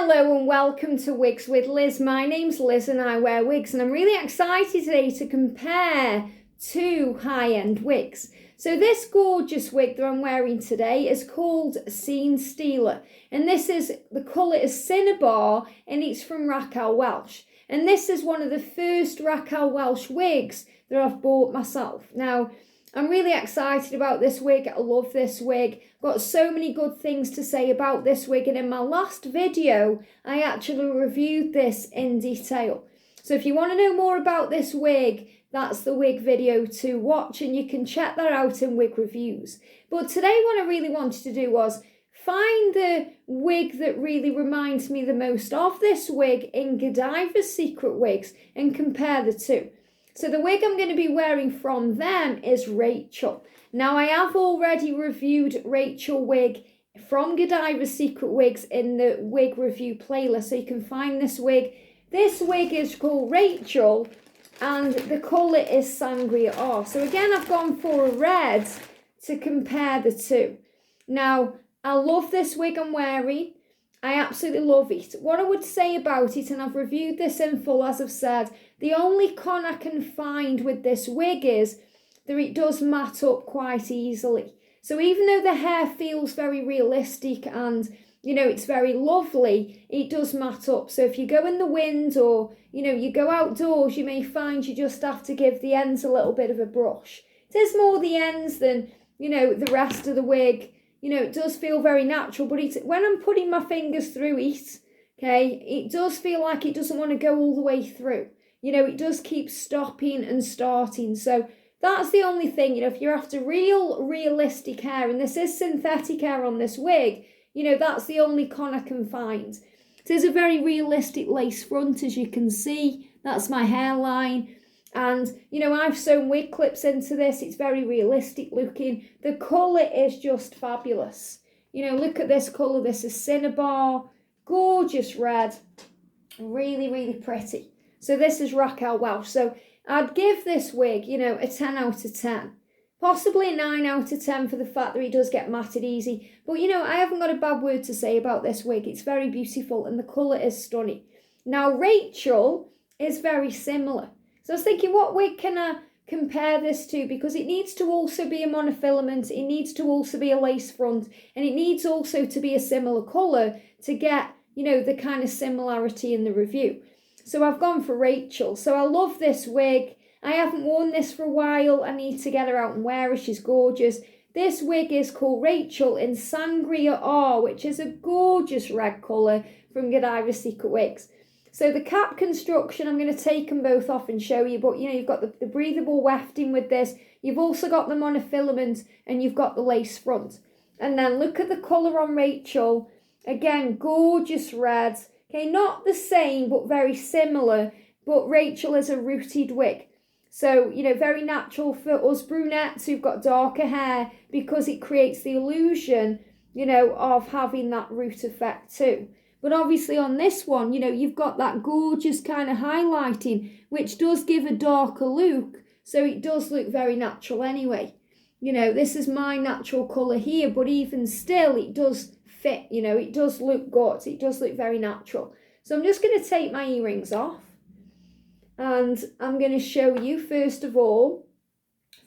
Hello and welcome to Wigs with Liz. My name's Liz and I wear wigs, and I'm really excited today to compare two high-end wigs. So this gorgeous wig that I'm wearing today is called Scene Stealer, and the colour is Cinnabar, and it's from Raquel Welch. And this is one of the first Raquel Welch wigs that I've bought myself. Now, I'm really excited about this wig. I love this wig. Got so many good things to say about this wig, and in my last video I actually reviewed this in detail. So if you want to know more about this wig, that's the wig video to watch, and you can check that out in wig reviews. But today what I really wanted to do was find the wig that really reminds me the most of this wig in Godivas Secret Wigs and compare the two. So the wig I'm going to be wearing from them is Rachel. Now, I have already reviewed Rachel wig from Godivas Secret Wigs in the wig review playlist, so you can find this wig. This wig is called Rachel, and the colour is Sangria. So again, I've gone for a red to compare the two. Now, I love this wig I'm wearing. I absolutely love it. What I would say about it, and I've reviewed this in full as I've said, the only con I can find with this wig is that it does mat up quite easily. So even though the hair feels very realistic and, you know, it's very lovely, it does mat up. So if you go in the wind or, you know, you go outdoors, you may find you just have to give the ends a little bit of a brush. It is more the ends than, you know, the rest of the wig. You know, it does feel very natural, but when I'm putting my fingers through it, okay, it does feel like it doesn't want to go all the way through. You know, it does keep stopping and starting. So that's the only thing, you know, if you're after realistic hair, and this is synthetic hair on this wig, you know, that's the only con I can find. It is a very realistic lace front, as you can see. That's my hairline. And, you know, I've sewn wig clips into this. It's very realistic looking. The colour is just fabulous. You know, look at this colour. This is Cinnabar. Gorgeous red. Really, really pretty. So this is Raquel Welch. So I'd give this wig, you know, a 10 out of 10. Possibly a 9 out of 10 for the fact that it does get matted easy. But, you know, I haven't got a bad word to say about this wig. It's very beautiful and the colour is stunning. Now, Rachel is very similar. So I was thinking, what wig can I compare this to? Because it needs to also be a monofilament, it needs to also be a lace front, and it needs also to be a similar colour to get, you know, the kind of similarity in the review. So I've gone for Rachel. So I love this wig. I haven't worn this for a while. I need to get her out and wear her. She's gorgeous. This wig is called Rachel in Sangria R, which is a gorgeous red colour from Godivas Secret Wigs. So the cap construction, I'm going to take them both off and show you. But, you know, you've got the breathable wefting with this. You've also got the monofilament and you've got the lace front. And then look at the colour on Rachel. Again, gorgeous red. Okay, not the same, but very similar. But Rachel is a rooted wig. So, you know, very natural for us brunettes who've got darker hair, because it creates the illusion, you know, of having that root effect too. But obviously on this one, you know, you've got that gorgeous kind of highlighting, which does give a darker look. So it does look very natural anyway. You know, this is my natural colour here, but even still, it does fit, you know, it does look good. It does look very natural. So I'm just going to take my earrings off. And I'm going to show you, first of all,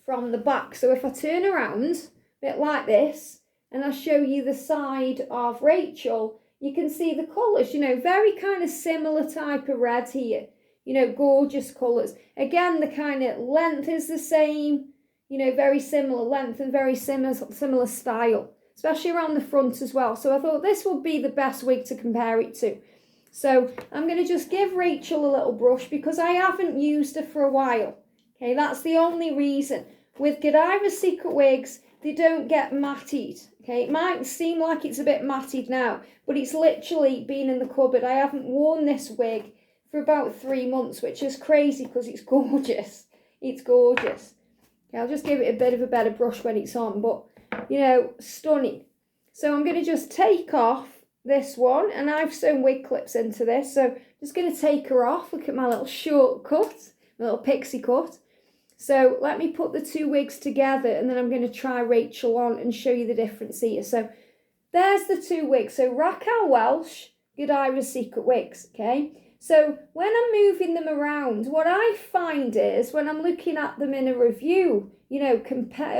from the back. So if I turn around, a bit like this, and I show you the side of Rachel, you can see the colours, you know, very kind of similar type of red here. You know, gorgeous colours. Again, the kind of length is the same, you know, very similar length and very similar style, especially around the front as well. So I thought this would be the best wig to compare it to. So I'm going to just give Rachel a little brush because I haven't used her for a while. Okay, that's the only reason. With Godivas Secret Wigs, they don't get matted. Okay, it might seem like it's a bit matted now, but it's literally been in the cupboard. I haven't worn this wig for about 3 months, which is crazy because it's gorgeous. It's gorgeous. Okay, I'll just give it a bit of a better brush when it's on, but, you know, stunning. So I'm going to just take off this one, and I've sewn wig clips into this, so I'm just going to take her off. Look at my little shortcut, my little pixie cut. So let me put the two wigs together, and then I'm going to try Rachel on and show you the difference here. So there's the two wigs. So Raquel Welch, Godivas Secret Wigs, okay? So when I'm moving them around, what I find is when I'm looking at them in a review, you know,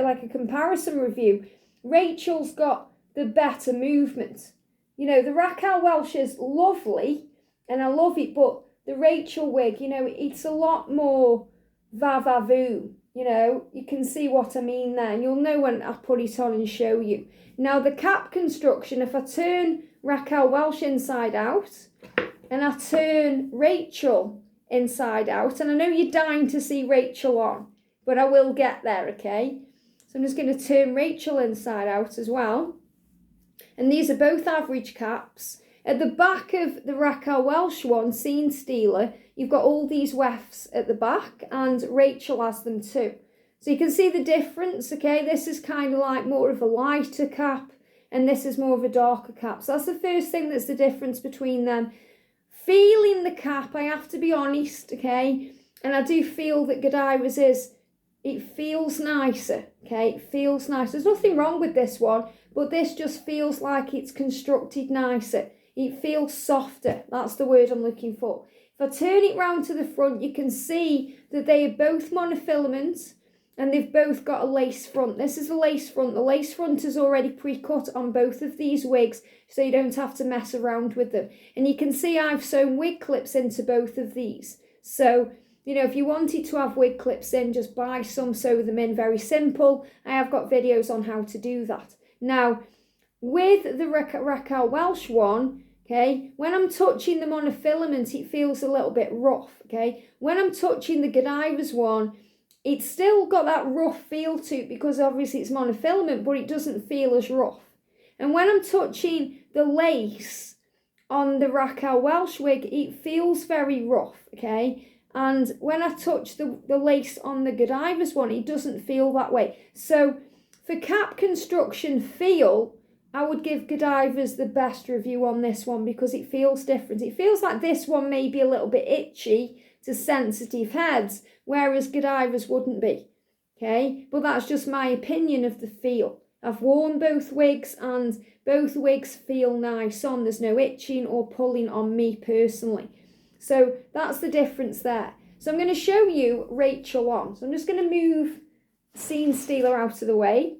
like a comparison review, Rachel's got the better movement. You know, the Raquel Welch is lovely and I love it, but the Rachel wig, you know, it's a lot more va-va-voom. You know, you can see what I mean there, and you'll know when I put it on and show you. Now, the cap construction, if I turn Raquel Welch inside out, and I turn Rachel inside out, and I know you're dying to see Rachel on, but I will get there, okay? So I'm just going to turn Rachel inside out as well. And these are both average caps. At the back of the Raquel Welch one, Scene Stealer, you've got all these wefts at the back, and Rachel has them too. So you can see the difference, okay? This is kind of like more of a lighter cap, and this is more of a darker cap. So that's the first thing that's the difference between them. Feeling the cap, I have to be honest, okay? And I do feel that Godiva's it feels nicer, okay? It feels nice. There's nothing wrong with this one, but this just feels like it's constructed nicer. It feels softer. That's the word I'm looking for. If I turn it round to the front, you can see that they are both monofilament and they've both got a lace front. This is a lace front. The lace front is already pre-cut on both of these wigs, so you don't have to mess around with them. And you can see I've sewn wig clips into both of these. So, you know, if you wanted to have wig clips in, just buy some, sew them in, very simple. I have got videos on how to do that. Now, with the Raquel Welch one, okay, when I'm touching the monofilament, it feels a little bit rough, okay? When I'm touching the Godivas one, it's still got that rough feel to it because obviously it's monofilament, but it doesn't feel as rough. And when I'm touching the lace on the Raquel Welch wig, it feels very rough, okay? And when I touch the lace on the Godivas one, it doesn't feel that way. So for cap construction feel, I would give Godivas the best review on this one because it feels different. It feels like this one may be a little bit itchy to sensitive heads, whereas Godivas wouldn't be, okay? But that's just my opinion of the feel. I've worn both wigs and both wigs feel nice on. There's no itching or pulling on me personally. So that's the difference there. So I'm going to show you Rachel on. So I'm just going to move Scene Stealer out of the way.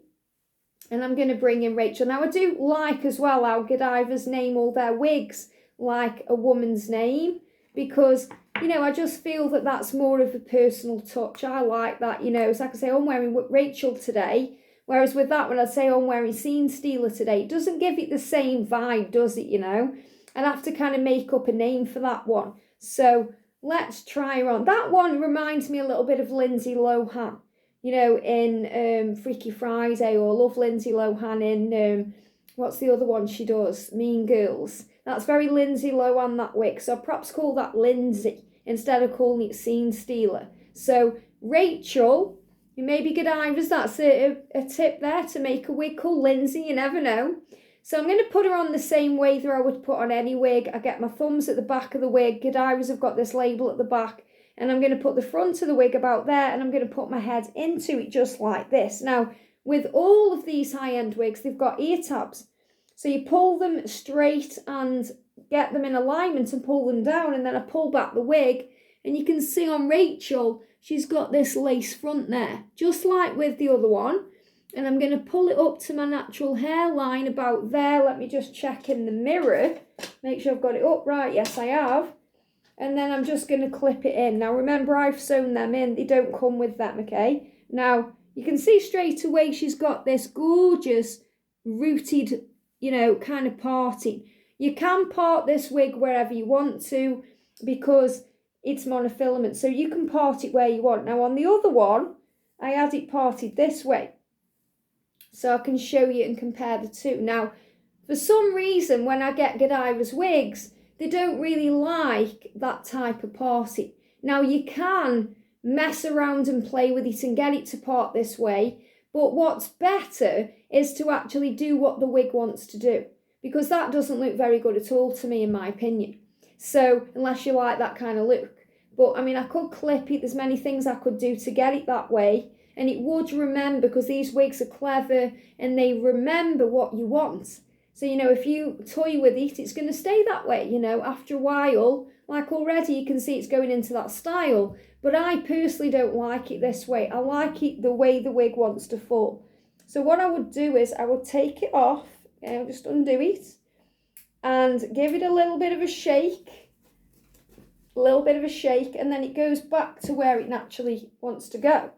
And I'm going to bring in Rachel. Now, I do like as well how Godivas name all their wigs like a woman's name because, you know, I just feel that that's more of a personal touch. I like that, you know. So I can say, oh, I'm wearing Rachel today. Whereas with that one, I'd say, oh, I'm wearing Scene Stealer today. It doesn't give it the same vibe, does it, you know? I'd have to kind of make up a name for that one. So let's try her on. That one reminds me a little bit of Lindsay Lohan. You know, in Freaky Friday, or love Lindsay Lohan in, what's the other one she does? Mean Girls. That's very Lindsay Lohan, that wig. So I'll perhaps call that Lindsay instead of calling it Scene Stealer. So Rachel, you may be Godivas, that's a tip there to make a wig called Lindsay, you never know. So I'm going to put her on the same way that I would put on any wig. I get my thumbs at the back of the wig. Godivas have got this label at the back. And I'm going to put the front of the wig about there, and I'm going to put my head into it just like this. Now, with all of these high-end wigs, they've got ear tabs. So you pull them straight and get them in alignment and pull them down, and then I pull back the wig, and you can see on Rachel, she's got this lace front there, just like with the other one. And I'm going to pull it up to my natural hairline about there. Let me just check in the mirror, make sure I've got it up right. Yes, I have. And then I'm just going to clip it in. Now, remember, I've sewn them in. They don't come with them, okay? Now, you can see straight away she's got this gorgeous rooted, you know, kind of parting. You can part this wig wherever you want to because it's monofilament. So you can part it where you want. Now, on the other one, I had it parted this way. So I can show you and compare the two. Now, for some reason, when I get Godiva's wigs, they don't really like that type of parting. Now, you can mess around and play with it and get it to part this way, but what's better is to actually do what the wig wants to do, because that doesn't look very good at all to me, in my opinion. So, unless you like that kind of look. But, I mean, I could clip it. There's many things I could do to get it that way, and it would remember, because these wigs are clever, and they remember what you want. So, you know, if you toy with it, it's going to stay that way, you know, after a while. Like already you can see it's going into that style. But I personally don't like it this way. I like it the way the wig wants to fall. So what I would do is I would take it off, okay, I'll just undo it, and give it a little bit of a shake, and then it goes back to where it naturally wants to go.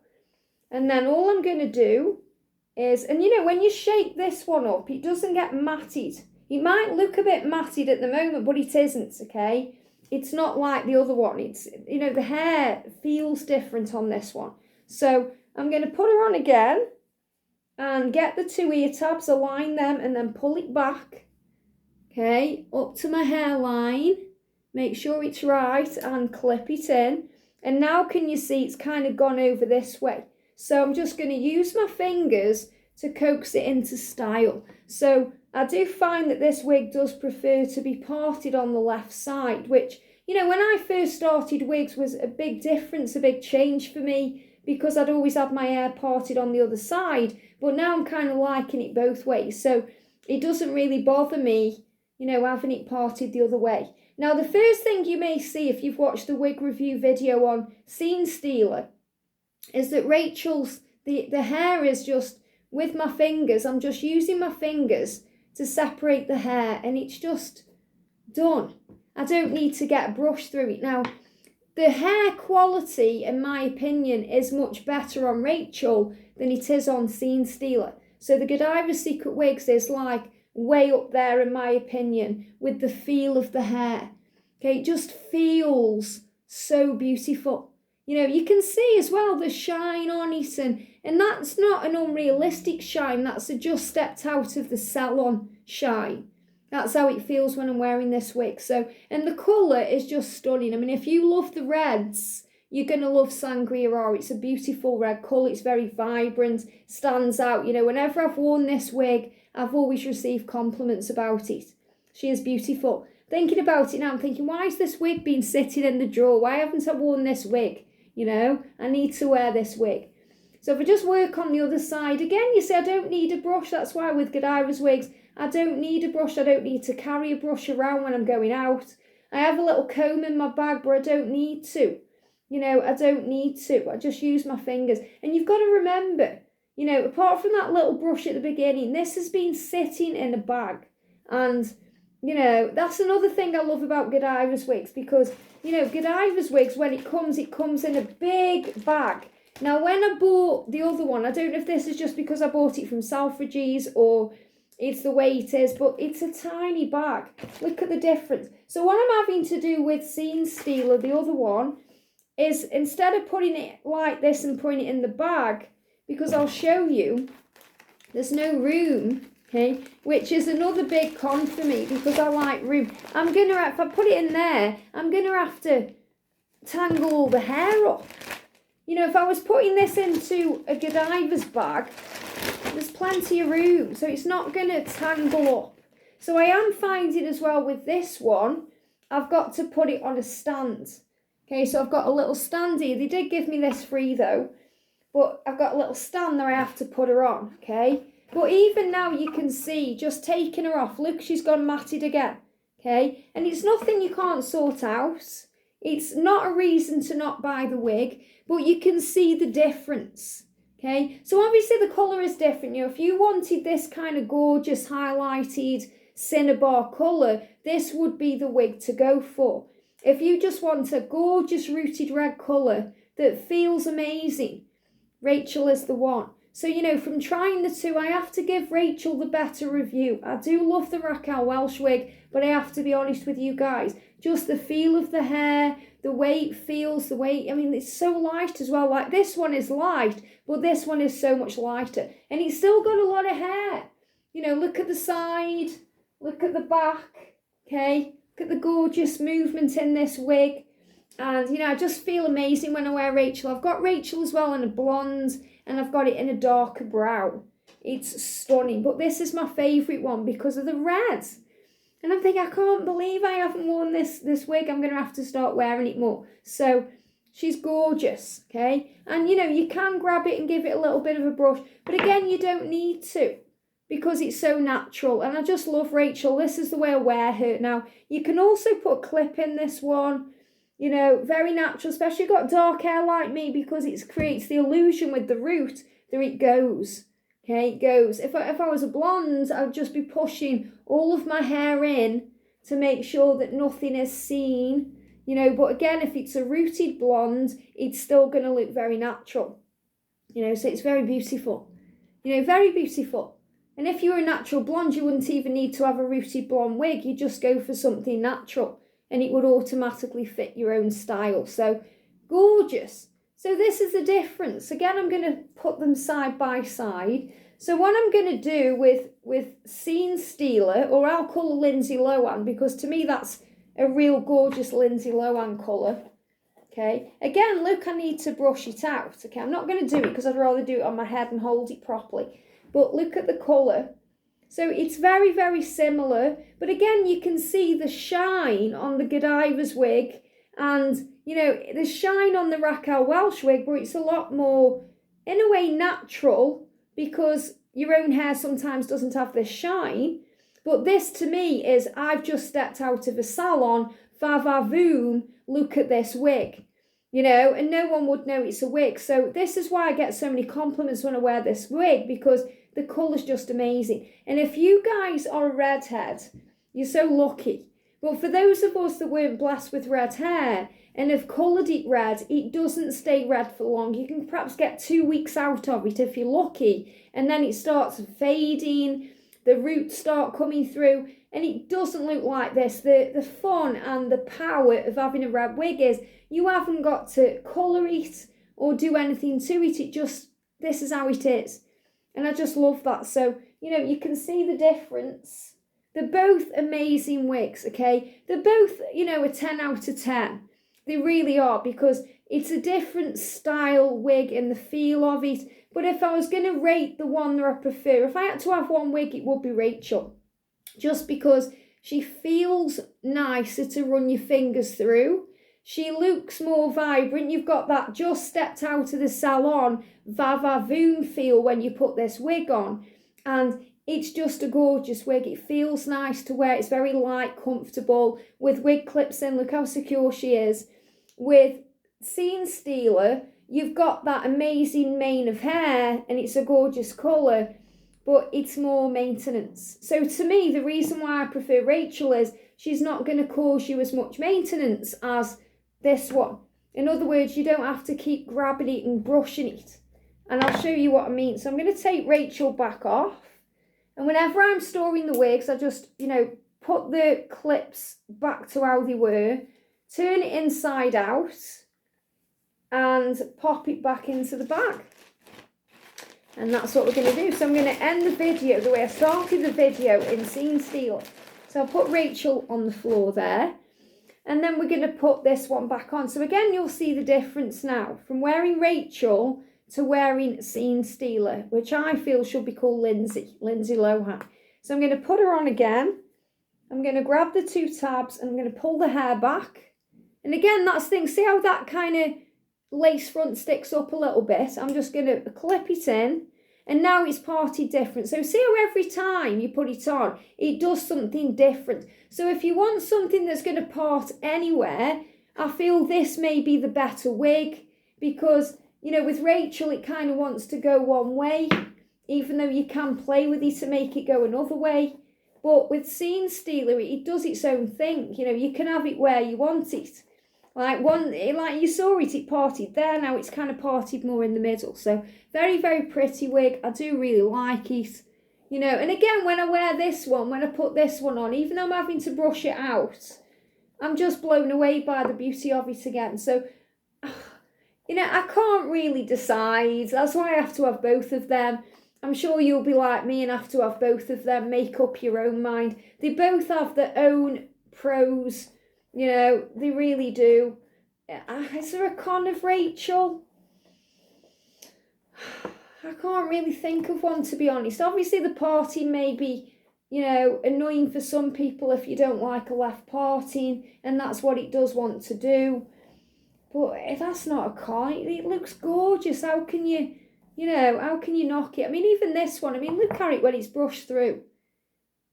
And then all I'm going to do is, and you know, when you shake this one up, it doesn't get matted. It might look a bit matted at the moment, but it isn't, okay? It's not like the other one. It's, you know, the hair feels different on this one. So I'm going to put her on again and get the two ear tabs, align them, and then pull it back, okay, up to my hairline. Make sure it's right and clip it in. And now can you see it's kind of gone over this way? So I'm just going to use my fingers to coax it into style. So I do find that this wig does prefer to be parted on the left side, which, you know, when I first started wigs was a big difference, a big change for me, because I'd always had my hair parted on the other side, but now I'm kind of liking it both ways. So it doesn't really bother me, you know, having it parted the other way. Now, the first thing you may see if you've watched the wig review video on Scene Stealer is that Rachel's, the hair is just, with my fingers, I'm just using my fingers to separate the hair, and it's just done. I don't need to get a brush through it. Now, the hair quality, in my opinion, is much better on Rachel than it is on Scene Stealer. So the Godivas Secret Wigs is like way up there, in my opinion, with the feel of the hair. Okay, it just feels so beautiful. You know, you can see as well the shine on it, and that's not an unrealistic shine. That's just stepped out of the salon shine. That's how it feels when I'm wearing this wig. So, and the colour is just stunning. I mean, if you love the reds, you're going to love Sangria. It's a beautiful red colour. It's very vibrant, stands out. You know, whenever I've worn this wig, I've always received compliments about it. She is beautiful. Thinking about it now, I'm thinking, why is this wig been sitting in the drawer? Why haven't I worn this wig? You know, I need to wear this wig. So if I just work on the other side, again, you see, I don't need a brush. That's why with Godiva's wigs, I don't need a brush. I don't need to carry a brush around when I'm going out. I have a little comb in my bag, but I don't need to. You know, I don't need to. I just use my fingers. And you've got to remember, you know, apart from that little brush at the beginning, this has been sitting in a bag. And, you know, that's another thing I love about Godiva's wigs, because, you know, Godiva's wigs, when it comes in a big bag. Now, when I bought the other one, I don't know if this is just because I bought it from Selfridges or it's the way it is, but it's a tiny bag. Look at the difference. So what I'm having to do with Scene Stealer, the other one, is instead of putting it like this and putting it in the bag, because I'll show you, there's no room, okay, which is another big con for me, because I like room. I'm going to, if I put it in there, I'm going to have to tangle all the hair up. You know, if I was putting this into a Godiva's bag, there's plenty of room, so it's not going to tangle up. So I am finding as well with this one, I've got to put it on a stand. Okay, so I've got a little stand here. They did give me this free though, but I've got a little stand that I have to put her on, okay? But even now you can see, just taking her off, look, she's gone matted again, okay? And it's nothing you can't sort out. It's not a reason to not buy the wig, but you can see the difference, okay? So obviously the colour is different. You know, if you wanted this kind of gorgeous highlighted Cinnabar colour, this would be the wig to go for. If you just want a gorgeous rooted red colour that feels amazing, Rachel is the one. So, you know, from trying the two, I have to give Rachel the better review. I do love the Raquel Welch wig, but I have to be honest with you guys. Just the feel of the hair, the way it feels, the way, I mean, it's so light as well. Like this one is light, but this one is so much lighter. And it's still got a lot of hair. You know, look at the side, look at the back, okay? Look at the gorgeous movement in this wig. And, you know, I just feel amazing when I wear Rachel. I've got Rachel as well in a blonde, and I've got it in a darker brown. It's stunning. But this is my favourite one because of the red. And I'm thinking, I can't believe I haven't worn this wig. I'm going to have to start wearing it more. So she's gorgeous, okay? And, you know, you can grab it and give it a little bit of a brush. But again, you don't need to, because it's so natural. And I just love Rachel. This is the way I wear her. Now, you can also put a clip in this one. You know, very natural, especially if you've got dark hair like me, because it creates the illusion with the root that it goes. Okay, it goes. If I was a blonde, I would just be pushing all of my hair in to make sure that nothing is seen. You know, but again, if it's a rooted blonde, it's still going to look very natural. You know, so it's very beautiful. You know, very beautiful. And if you were a natural blonde, you wouldn't even need to have a rooted blonde wig. You just go for something natural and it would automatically fit your own style. So gorgeous. So this is the difference. Again, I'm going to put them side by side. So what I'm going to do with Scene Stealer, or I'll call Lindsay Lohan, because to me that's a real gorgeous Lindsay Lohan colour. Okay, again, look, I need to brush it out. Okay, I'm not going to do it because I'd rather do it on my head and hold it properly. But look at the colour. So it's very, very similar. But again, you can see the shine on the Godivas wig and, you know, the shine on the Raquel Welch wig, but it's a lot more, in a way, natural, because your own hair sometimes doesn't have this shine. But this, to me, is I've just stepped out of a salon, va-va-voom, look at this wig, you know, and no one would know it's a wig. So this is why I get so many compliments when I wear this wig, because the colour's just amazing. And if you guys are a redhead, you're so lucky. But for those of us that weren't blessed with red hair and have coloured it red, it doesn't stay red for long. You can perhaps get 2 weeks out of it if you're lucky, and then it starts fading, the roots start coming through, and it doesn't look like this. The fun and the power of having a red wig is you haven't got to colour it or do anything to it. It just, this is how it is. And I just love that. So, you know, you can see the difference. They're both amazing wigs, okay? They're both, you know, a 10 out of 10. They really are, because it's a different style wig and the feel of it. But if I was going to rate the one that I prefer, if I had to have one wig, it would be Rachel. Just because she feels nicer to run your fingers through. She looks more vibrant. You've got that just stepped out of the salon, va-va-voom feel when you put this wig on. And it's just a gorgeous wig. It feels nice to wear. It's very light, comfortable, with wig clips in. Look how secure she is. With Scene Stealer, you've got that amazing mane of hair, and it's a gorgeous colour, but it's more maintenance. So to me, the reason why I prefer Rachel is she's not going to cause you as much maintenance as this one. In other words, you don't have to keep grabbing it and brushing it. And I'll show you what I mean. So I'm going to take Rachel back off. And whenever I'm storing the wigs, I just, you know, put the clips back to how they were, turn it inside out, and pop it back into the bag. And that's what we're going to do. So I'm going to end the video the way I started the video in Scene Stealer. So I'll put Rachel on the floor there. And then we're going to put this one back on. So again, you'll see the difference now from wearing Rachel to wearing Scene Stealer, which I feel should be called Lindsay Lohan. So I'm going to put her on again. I'm going to grab the 2 tabs and I'm going to pull the hair back. And again, that's the thing. See how that kind of lace front sticks up a little bit? I'm just going to clip it in. And now it's parted different. So see how every time you put it on, it does something different. So if you want something that's going to part anywhere, I feel this may be the better wig, because, you know, with Rachel, it kind of wants to go one way, even though you can play with it to make it go another way. But with Scene Stealer, it does its own thing. You know, you can have it where you want it. Like you saw it, it parted there. Now it's kind of parted more in the middle. So very, very pretty wig. I do really like it. You know, and again, when I wear this one, when I put this one on, even though I'm having to brush it out, I'm just blown away by the beauty of it again. So, you know, I can't really decide. That's why I have to have both of them. I'm sure you'll be like me and have to have both of them. Make up your own mind. They both have their own pros. You know, they really do. Is there a con of Rachel? I can't really think of one, to be honest. Obviously, the parting may be, you know, annoying for some people if you don't like a left parting, and that's what it does want to do. But if that's not a con, it looks gorgeous. How can you You know, how can you knock it? I mean, even this one, I mean, look at it when it's brushed through.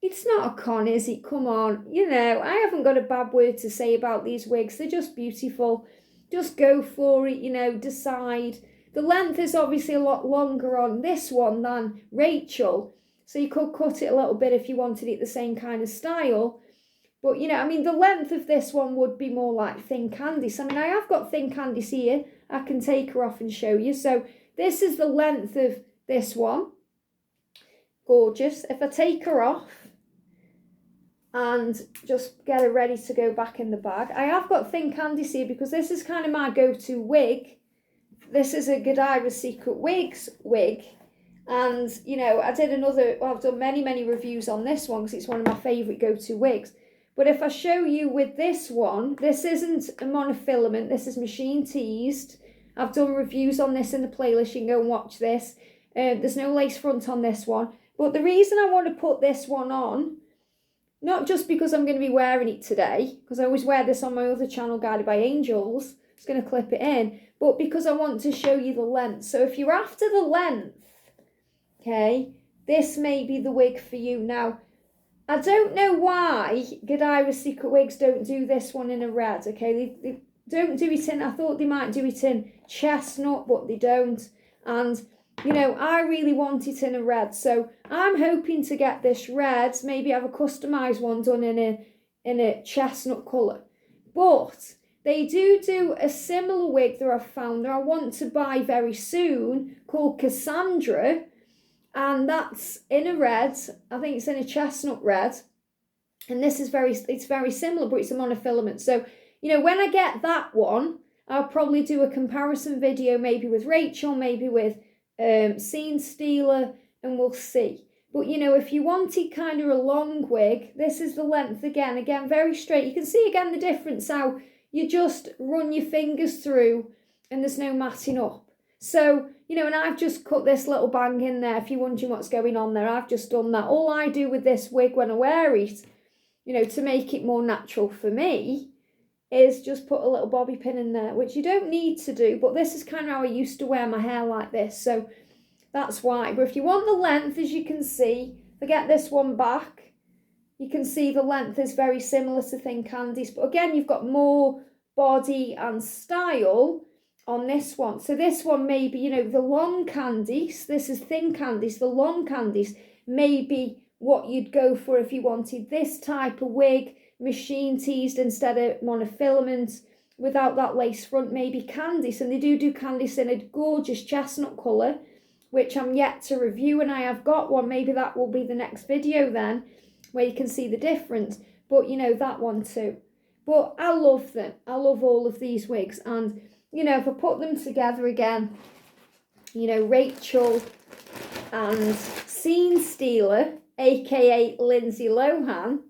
It's not a con, is it? Come on. You know, I haven't got a bad word to say about these wigs. They're just beautiful. Just go for it, you know, decide. The length is obviously a lot longer on this one than Rachel. So you could cut it a little bit if you wanted it the same kind of style. But, you know, I mean, the length of this one would be more like thin Candice. I mean, I have got thin Candice here. I can take her off and show you. So this is the length of this one. Gorgeous. If I take her off and just get her ready to go back in the bag. I have got thin Candice here because this is kind of my go-to wig. This is a Godivas Secret Wigs wig. And, you know, I did another, well, I've done many reviews on this one because it's one of my favourite go-to wigs. But if I show you with this one, this isn't a monofilament, this is machine teased. I've done reviews on this in the playlist, you can go and watch this. There's no lace front on this one. But the reason I want to put this one on, not just because I'm going to be wearing it today, because I always wear this on my other channel, Guided by Angels, just going to clip it in, but because I want to show you the length. So if you're after the length, okay, this may be the wig for you. Now, I don't know why Godivas Secret Wigs don't do this one in a red, okay? They don't do it in, I thought they might do it in chestnut, but they don't. And, you know, I really want it in a red. So I'm hoping to get this red, maybe have a customised one done in a chestnut colour. But they do a similar wig that I've found that I want to buy very soon called Cassandra. And that's in a red. I think it's in a chestnut red. And this is it's very similar, but it's a monofilament. So, you know, when I get that one, I'll probably do a comparison video, maybe with Rachel, maybe with Scene Stealer, and we'll see. But, you know, if you wanted kind of a long wig, this is the length again, very straight. You can see again the difference, how you just run your fingers through and there's no matting up. So, you know, and I've just cut this little bang in there. If you're wondering what's going on there, I've just done that. All I do with this wig when I wear it, you know, to make it more natural for me, is just put a little bobby pin in there, which you don't need to do, but this is kind of how I used to wear my hair, like this. So that's why. But if you want the length, as you can see, if I get this one back, you can see the length is very similar to thin Candice. But again, you've got more body and style on this one. So this one may be, you know, the long Candice. This is thin Candice. The long Candice may be what you'd go for if you wanted this type of wig, machine teased instead of monofilament, without that lace front, maybe Candice. And they do Candice in a gorgeous chestnut colour, which I'm yet to review, and I have got one. Maybe that will be the next video then, where you can see the difference. But, you know, that one too. But I love them. I love all of these wigs. And, you know, if I put them together again, you know, Rachel and Scene Stealer, aka Lindsay Lohan,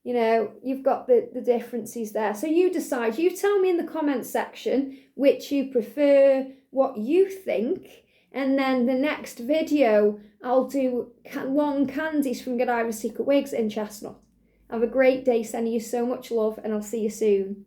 you know, you've got the differences there. So you decide. You tell me in the comments section which you prefer, what you think. And then the next video, I'll do long Candice from Godivas Secret Wigs in chestnut. Have a great day. Sending you so much love, and I'll see you soon.